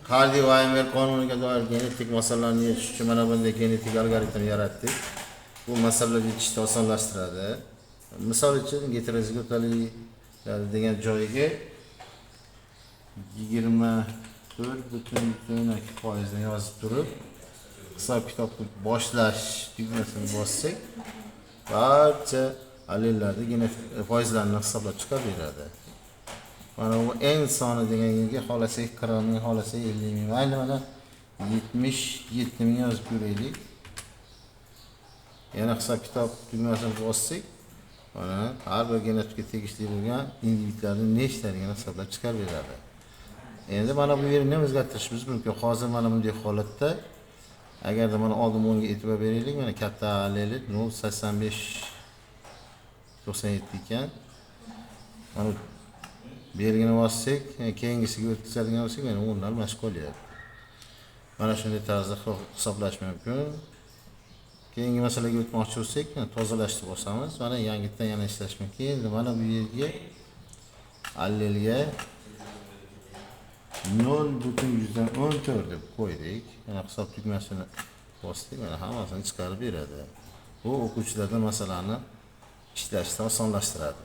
Kardiovaymer qonuniga doir genetik masalalarni yechish uchun mana bunday genetik algoritm yaratdik. Bu masalalarni yechishni osonlashtiradi. Misol uchun heterozigotali degan joyiga 24,2% yozib turib, hisob kitobni boshlash tugmasini bossak, barcha allellarni genetik foizlarini hisoblab chiqarib beradi. Mana bu eng soni degan yerga xolasak 40 ming, xolasak 50 ming, mayli mana 77 ming yozib ko'raylik. Yana hisob kitob tugmasini bossak, mana har bir genotiga tegishli bo'lgan individlarning nechtaligini hisoblab chiqarib beradi. Endi mana bu yerni o'zgartirishimiz mumkin. Hozir mana bunday holatda agarda mana oldin bunga e'tibor beraylik, mana katta alleli 0,85 97 ekan. Mana belgini bossak, keyingisiga o'tkazadigan bo'lsak, mana o'rnlar mashq qolyapti. Mana shunday tarzda hisoblash mumkin. Keyingi masalaga o'tmoqchi bo'lsak, tozalashni bosamiz. Mana yangitdan yana ishlash mumkin. Endi mana bu yerga allelga 0,14 deb qo'ydik. Mana hisob tugmasini bosdik, mana hammasini chiqarib beradi. Bu o'quvchilarga masalani ishlashni osonlashtiradi.